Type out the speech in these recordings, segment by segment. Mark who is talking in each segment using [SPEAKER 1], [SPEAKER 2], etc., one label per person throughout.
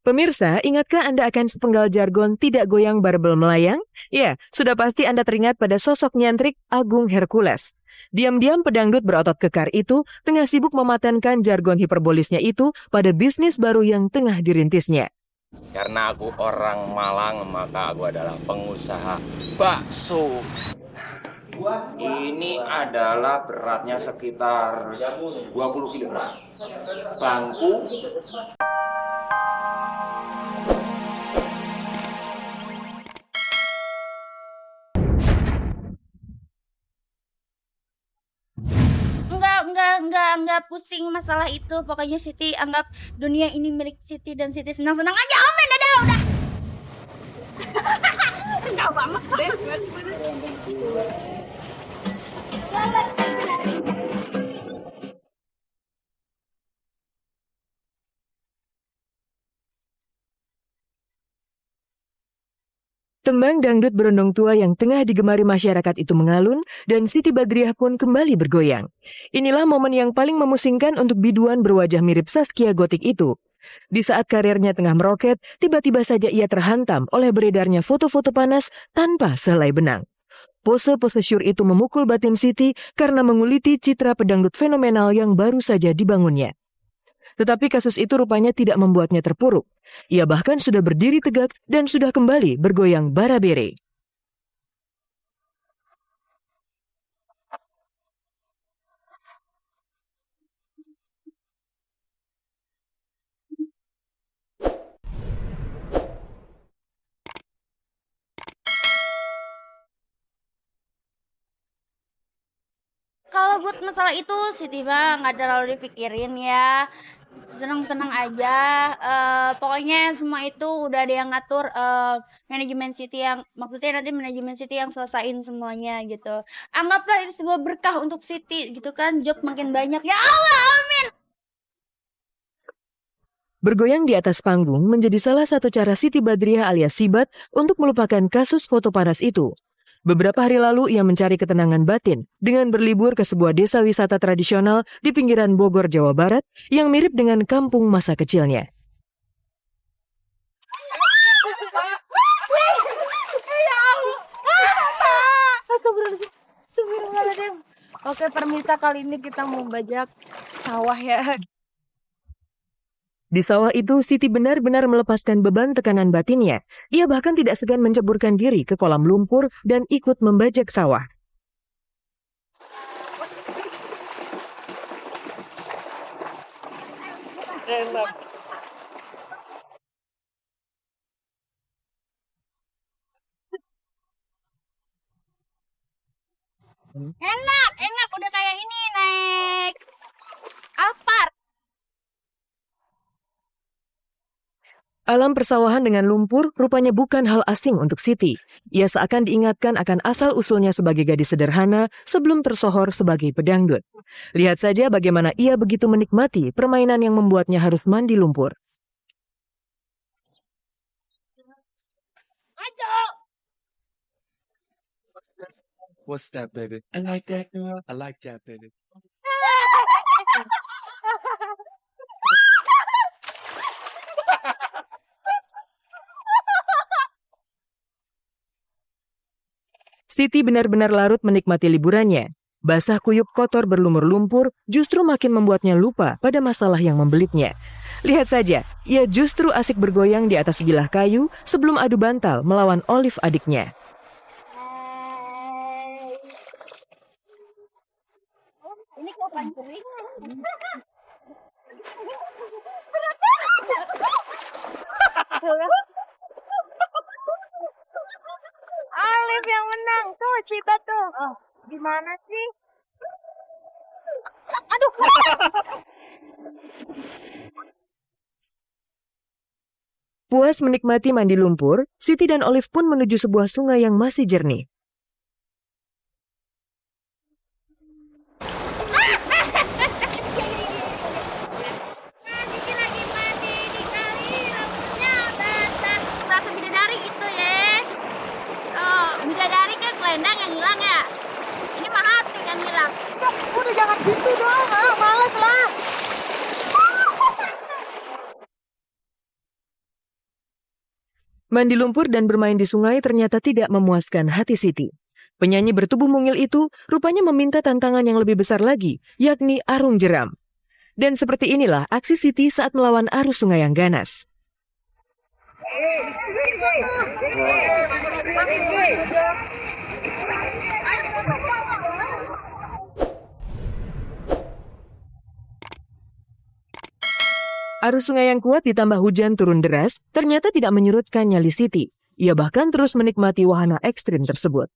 [SPEAKER 1] Pemirsa, ingatkah Anda akan sepenggal jargon tidak goyang barbel melayang? Ya, sudah pasti Anda teringat pada sosok nyentrik Agung Hercules. Diam-diam pedangdut berotot kekar itu tengah sibuk mematenkan jargon hiperbolisnya itu pada bisnis baru yang tengah dirintisnya.
[SPEAKER 2] Karena aku orang Malang, maka aku adalah pengusaha bakso. Ini adalah beratnya sekitar 20 kg. Bangku.
[SPEAKER 3] Enggak pusing masalah itu. Pokoknya Siti anggap dunia ini milik Siti dan Siti senang-senang aja. Amin, dadah, udah. Enggak banget deh.
[SPEAKER 1] Tembang dangdut berondong tua yang tengah digemari masyarakat itu mengalun dan Siti Badriah pun kembali bergoyang. Inilah momen yang paling memusingkan untuk biduan berwajah mirip Zaskia Gotik itu. Di saat karirnya tengah meroket, tiba-tiba saja ia terhantam oleh beredarnya foto-foto panas tanpa sehelai benang. Pose-pose syur itu memukul batin Siti karena menguliti citra pedangdut fenomenal yang baru saja dibangunnya. Tetapi kasus itu rupanya tidak membuatnya terpuruk. Ia bahkan sudah berdiri tegak dan sudah kembali bergoyang bara-bere.
[SPEAKER 3] Kalau buat masalah itu Siti mah nggak terlalu dipikirin ya. Senang-senang aja. Pokoknya semua itu udah ada yang ngatur, manajemen Siti yang maksudnya nanti manajemen Siti yang selesain semuanya gitu. Anggaplah itu sebuah berkah untuk Siti gitu kan, job makin banyak. Ya Allah, amin.
[SPEAKER 1] Bergoyang di atas panggung menjadi salah satu cara Siti Badriah alias Sibat untuk melupakan kasus foto panas itu. Beberapa hari lalu ia mencari ketenangan batin dengan berlibur ke sebuah desa wisata tradisional di pinggiran Bogor, Jawa Barat yang mirip dengan kampung masa kecilnya.
[SPEAKER 4] Astagfirullahaladzim. Oke, permisa, kali ini kita mau bajak sawah ya.
[SPEAKER 1] Di sawah itu, Siti benar-benar melepaskan beban tekanan batinnya. Ia bahkan tidak segan menceburkan diri ke kolam lumpur dan ikut membajak sawah.
[SPEAKER 3] Enak udah kayak ini naik Alphard.
[SPEAKER 1] Alam persawahan dengan lumpur rupanya bukan hal asing untuk Siti. Ia seakan diingatkan akan asal-usulnya sebagai gadis sederhana sebelum tersohor sebagai pedangdut. Lihat saja bagaimana ia begitu menikmati permainan yang membuatnya harus mandi lumpur.
[SPEAKER 5] What's that, baby? I like that, girl. I like that, baby.
[SPEAKER 1] Siti benar-benar larut menikmati liburannya. Basah kuyup kotor berlumur lumpur justru makin membuatnya lupa pada masalah yang membelitnya. Lihat saja, ia justru asik bergoyang di atas bilah kayu sebelum adu bantal melawan Olive adiknya.
[SPEAKER 3] Ini kapan kering?
[SPEAKER 4] Olive yang menang. Tuh, Ciba tuh. Oh, gimana sih?
[SPEAKER 3] Aduh.
[SPEAKER 1] Puas menikmati mandi lumpur, Siti dan Olive pun menuju sebuah sungai yang masih jernih.
[SPEAKER 3] Siti lagi mandi di kali, rambutnya basah. Rasa bidadari gitu ya. Oh, bidadari kan selendang yang hilang ya. Ini mah hati yang hilang.
[SPEAKER 4] Udah jangan gitu dong. Males lah.
[SPEAKER 1] Mandi lumpur dan bermain di sungai ternyata tidak memuaskan hati Siti. Penyanyi bertubuh mungil itu rupanya meminta tantangan yang lebih besar lagi, yakni arung jeram. Dan seperti inilah aksi Siti saat melawan arus sungai yang ganas. Arus sungai yang kuat ditambah hujan turun deras ternyata tidak menyurutkan nyali Siti. Ia bahkan terus menikmati wahana ekstrim tersebut.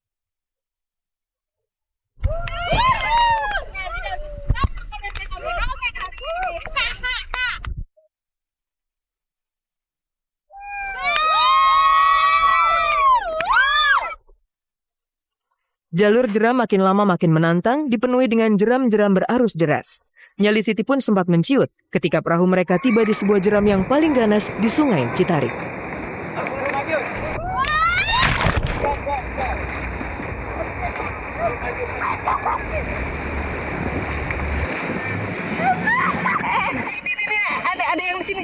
[SPEAKER 1] Jalur jeram makin lama makin menantang, dipenuhi dengan jeram-jeram berarus deras. Nyali Siti pun sempat menciut ketika perahu mereka tiba di sebuah jeram yang paling ganas di Sungai Citarik.
[SPEAKER 4] Ada yang sini.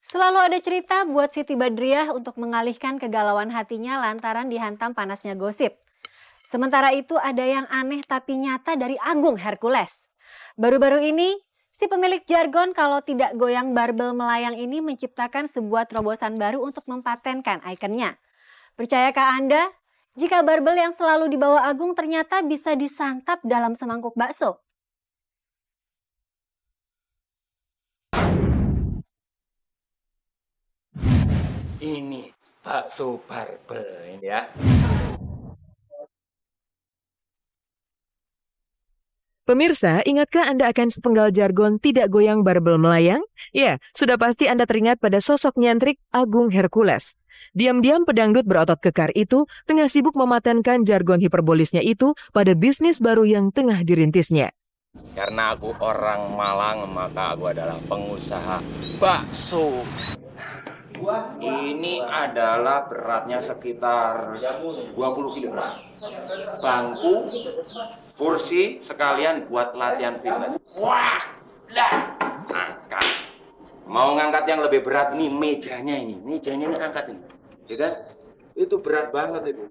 [SPEAKER 6] Selalu ada cerita buat Siti Badriah untuk mengalihkan kegalauan hatinya lantaran dihantam panasnya gosip. Sementara itu ada yang aneh tapi nyata dari Agung Hercules. Baru-baru ini, si pemilik jargon kalau tidak goyang barbel melayang ini menciptakan sebuah terobosan baru untuk mempatenkan ikonnya. Percayakah Anda, jika barbel yang selalu dibawa Agung ternyata bisa disantap dalam semangkuk bakso?
[SPEAKER 2] Ini bakso barbel ini ya.
[SPEAKER 1] Pemirsa, ingatkah Anda akan sepenggal jargon tidak goyang barbel melayang? Ya, sudah pasti Anda teringat pada sosok nyentrik Agung Hercules. Diam-diam pedangdut berotot kekar itu tengah sibuk mematenkan jargon hiperbolisnya itu pada bisnis baru yang tengah dirintisnya.
[SPEAKER 2] Karena aku orang Malang, maka aku adalah pengusaha bakso. Ini adalah beratnya sekitar 20 kg. Bangku, kursi sekalian buat latihan fitness. Wah, lah, angkat. Mau ngangkat yang lebih berat nih mejanya ini. Mejanya ini angkat ini. Ya kan? Itu berat banget itu.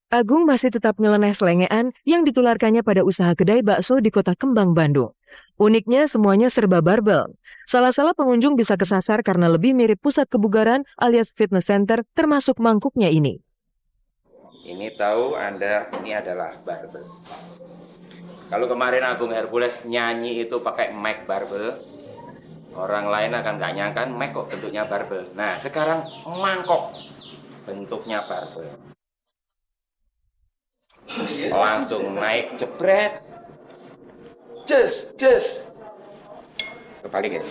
[SPEAKER 1] Agung masih tetap nyeleneh selengean yang ditularkannya pada usaha kedai bakso di Kota Kembang, Bandung. Uniknya semuanya serba barbel. Salah-salah pengunjung bisa kesasar karena lebih mirip pusat kebugaran alias fitness center termasuk mangkuknya ini.
[SPEAKER 2] Ini tahu Anda, ini adalah barbel. Kalau kemarin Agung Hercules nyanyi itu pakai mic barbel, orang lain akan nggak nyangka mic kok bentuknya barbel. Nah, sekarang mangkok bentuknya barbel. Langsung naik jebret. Just. Kebalik ya.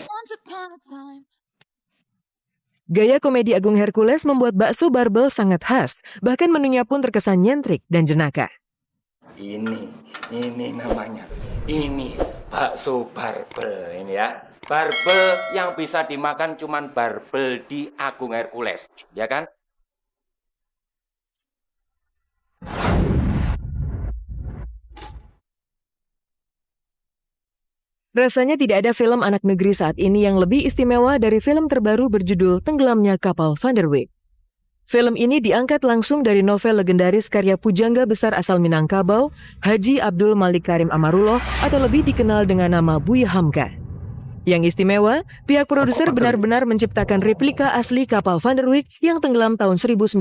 [SPEAKER 1] Gaya komedi Agung Hercules membuat bakso barbel sangat khas, bahkan menunya pun terkesan nyentrik dan jenaka.
[SPEAKER 2] Ini namanya. Ini bakso barbel ini ya. Barbel yang bisa dimakan cuman barbel di Agung Hercules, ya kan?
[SPEAKER 1] Rasanya tidak ada film anak negeri saat ini yang lebih istimewa dari film terbaru berjudul Tenggelamnya Kapal Van der Wijk. Film ini diangkat langsung dari novel legendaris karya pujangga besar asal Minangkabau, Haji Abdul Malik Karim Amarullah atau lebih dikenal dengan nama Buya Hamka. Yang istimewa, pihak produser benar-benar menciptakan replika asli kapal Van der Wijk yang tenggelam tahun 1930.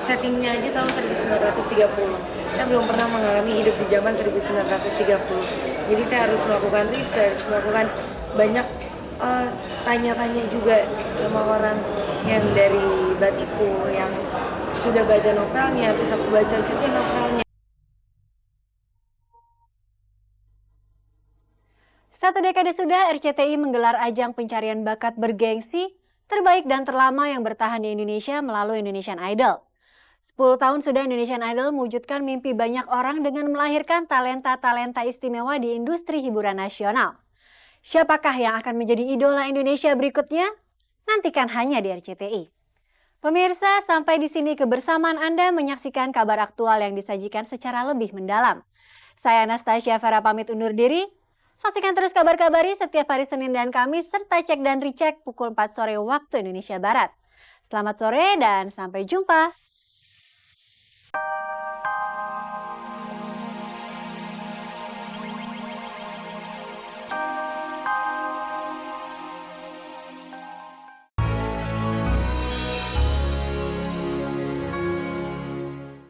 [SPEAKER 7] Settingnya aja tahun 1930. Saya belum pernah mengalami hidup di zaman 1930. Jadi saya harus melakukan research, melakukan banyak tanya-tanya juga sama orang yang dari Batiku yang sudah baca novelnya, terus aku baca juga novelnya.
[SPEAKER 6] Satu dekade sudah RCTI menggelar ajang pencarian bakat bergengsi terbaik dan terlama yang bertahan di Indonesia melalui Indonesian Idol. 10 tahun sudah Indonesian Idol mewujudkan mimpi banyak orang dengan melahirkan talenta-talenta istimewa di industri hiburan nasional. Siapakah yang akan menjadi idola Indonesia berikutnya? Nantikan hanya di RCTI. Pemirsa, sampai di sini kebersamaan Anda menyaksikan kabar aktual yang disajikan secara lebih mendalam. Saya Anastasia Farah pamit undur diri. Saksikan terus kabar-kabari setiap hari Senin dan Kamis serta cek dan recheck pukul 4 sore waktu Indonesia Barat. Selamat sore dan sampai jumpa.